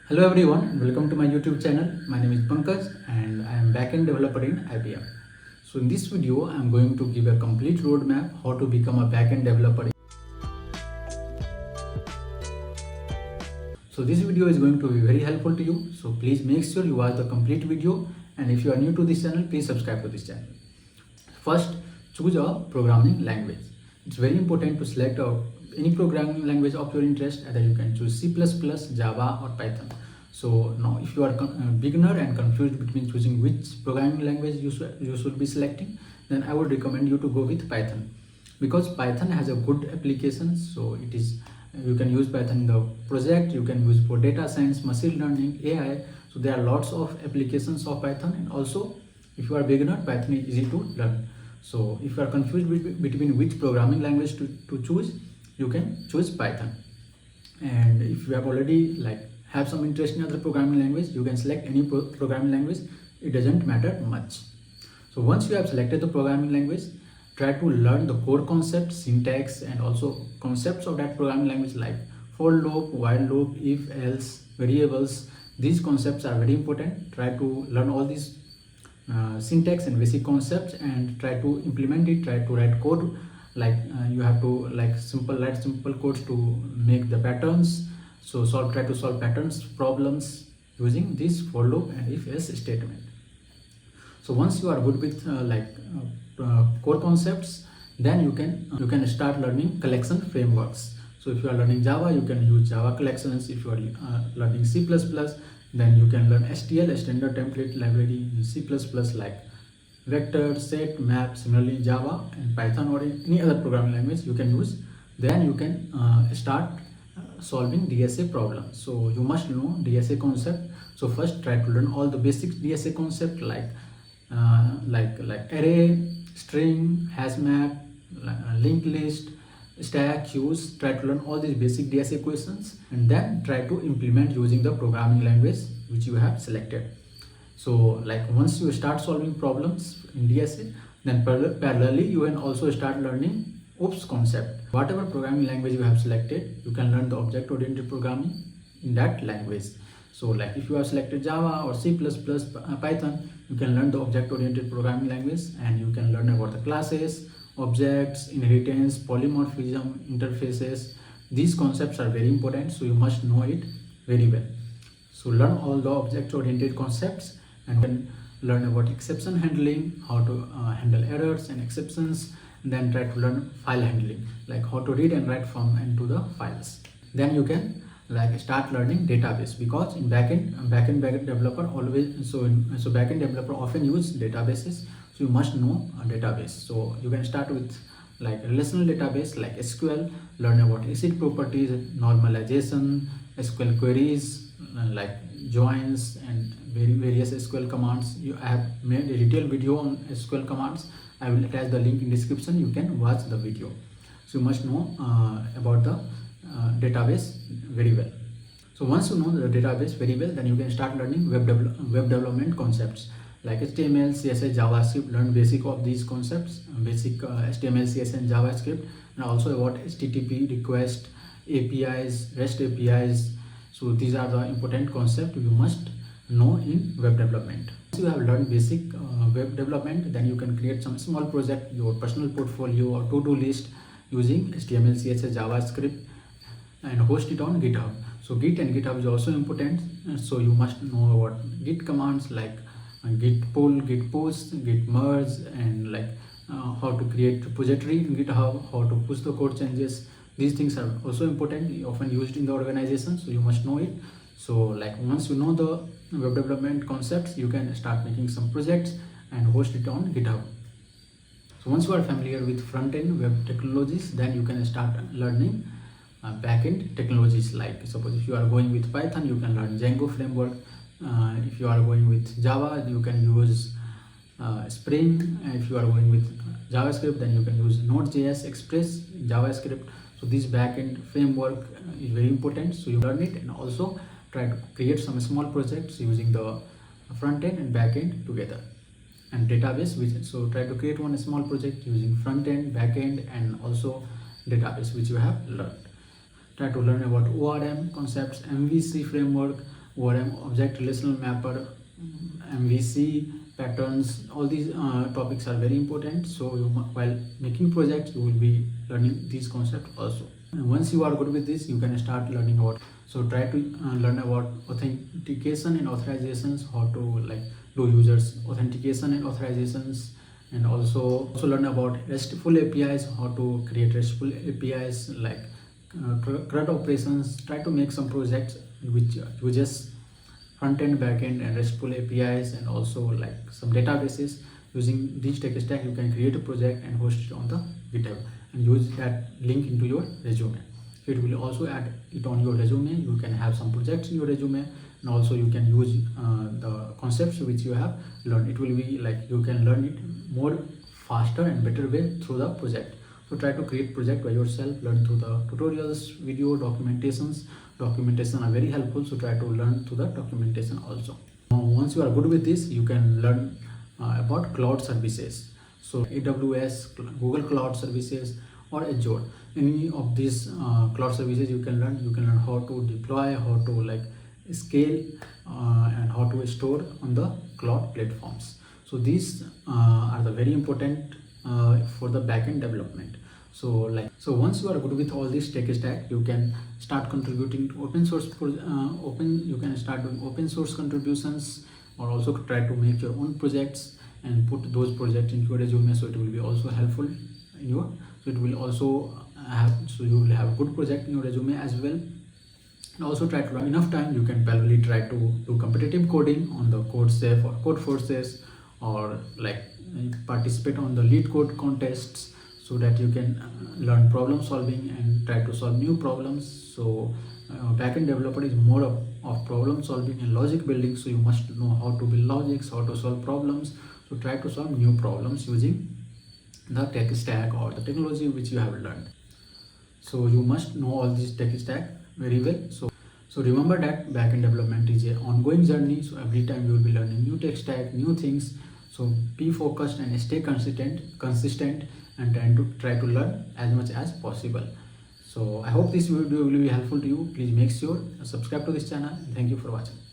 Hello everyone and welcome to my YouTube channel. My name is Pankaj and I am backend developer in IBM. So in this video I am going to give a complete roadmap how to become a backend developer. So this video is going to be very helpful to you. So please make sure you watch the complete video, and if you are new to this channel, please subscribe to this channel. First, choose a programming language. It's very important to select any programming language of your interest. Either you can choose C++, Java or Python. So now if you are a beginner and confused between choosing which programming language you should be selecting, then I would recommend you to go with Python, because Python has a good application. So it is, you can use Python in the project, you can use for data science, machine learning, AI. So there are lots of applications of Python, and also if you are a beginner, Python is easy to learn. So if you are confused between which programming language to choose, you can choose Python. And if you have already have some interest in other programming language, you can select any programming language. It doesn't matter much. So once you have selected the programming language, try to learn the core concepts, syntax, and also concepts of that programming language, like for loop, while loop, if, else, variables. These concepts are very important. Try to learn all these syntax and basic concepts and try to implement it. Try to write code, you have to write simple codes to make the patterns. So try to solve patterns problems using this for loop and if else statement. So once you are good with core concepts, then you can start learning collection frameworks. So if you are learning Java, you can use Java collections. If you are learning C++, then you can learn STL, standard template library in C++, like vector, set, map. Similarly in Java and Python or any other programming language you can use. Then you can start solving DSA problems. So you must know DSA concept. So first try to learn all the basic DSA concept, like array, string, hash map, linked list, stack, queues. Try to learn all these basic DSA questions and then try to implement using the programming language which you have selected. So once you start solving problems in DSA, then parallelly you can also start learning OOPS concept. Whatever programming language you have selected, you can learn the object-oriented programming in that language. So if you have selected Java or C++, Python, you can learn the object-oriented programming language, and you can learn about the classes, objects, inheritance, polymorphism, interfaces. These concepts are very important, so you must know it very well. So learn all the object-oriented concepts, and then learn about exception handling, how to handle errors and exceptions. And then try to learn file handling, like how to read and write from and to the files. Then you can start learning database, because in backend developer always backend developer often use databases. So you must know a database. So you can start with relational database like SQL, learn about ACID properties, normalization, SQL queries, like joins and various SQL commands. I have made a detailed video on SQL commands. I will attach the link in description. You can watch the video. So you must know about the database very well. So once you know the database very well, then you can start learning web development concepts like HTML, CSS, JavaScript. Learn basic of these concepts, basic HTML, CSS and JavaScript, and also about HTTP request, APIs, REST APIs. So these are the important concepts you must know in web development. Once you have learned basic web development, then you can create some small project, your personal portfolio or to-do list using HTML, CSS, JavaScript, and host it on GitHub. So Git and GitHub is also important. So you must know about Git commands like Git pull, Git push, Git merge, and how to create repository in GitHub, how to push the code changes. These things are also important, often used in the organization, so you must know it. So once you know the web development concepts, you can start making some projects and host it on GitHub. So once you are familiar with front-end web technologies, then you can start learning backend technologies. Like suppose if you are going with Python, you can learn Django framework. If you are going with Java, you can use Spring. And if you are going with JavaScript, then you can use Node.js, Express, JavaScript. So this backend framework is very important. So you learn it and also try to create some small projects using the front end and back end together. And database, so try to create one small project using front end, back end, and also database which you have learned. Try to learn about ORM concepts, MVC framework, ORM, object relational mapper, MVC, patterns. All these topics are very important. So while making projects, you will be learning these concepts also. And once you are good with this, you can start learning about. So try to learn about authentication and authorizations, how to like do users authentication and authorizations, and also learn about RESTful APIs, how to create RESTful APIs like CRUD operations. Try to make some projects which uses front-end, back-end, and RESTful APIs, and also like some databases. Using these tech stack, you can create a project and host it on the GitHub and use that link into your resume. It will also add it on your resume. You can have some projects in your resume, and also you can use the concepts which you have learned. It will be like you can learn it more faster and better way through the project. So try to create project by yourself, learn through the tutorials, video, documentations. Documentation are very helpful, so try to learn through the documentation also. Once you are good with this, you can learn about cloud services. So AWS, Google Cloud Services, or Azure. Any of these cloud services you can learn. You can learn how to deploy, how to like scale, and how to store on the cloud platforms. So these are the very important for the backend development. So once you are good with all this tech stack, you can start contributing to open source. You can start doing open source contributions, or also try to make your own projects and put those projects into your resume. So it will be also helpful in your. So it will also have. So you will have a good project in your resume as well. And also try to have enough time. You can parallelly try to do competitive coding on the CodeSafe or CodeForces, or like participate on the lead code contests, so that you can learn problem solving and try to solve new problems. So backend developer is more of problem solving and logic building. So you must know how to build logics, how to solve problems. So try to solve new problems using the tech stack or the technology which you have learned. So you must know all this tech stack very well. So remember that backend development is an ongoing journey. So every time you will be learning new tech stack, new things. So be focused and stay consistent, and try to learn as much as possible. So I hope this video will be helpful to you. Please make sure subscribe to this channel. Thank you for watching.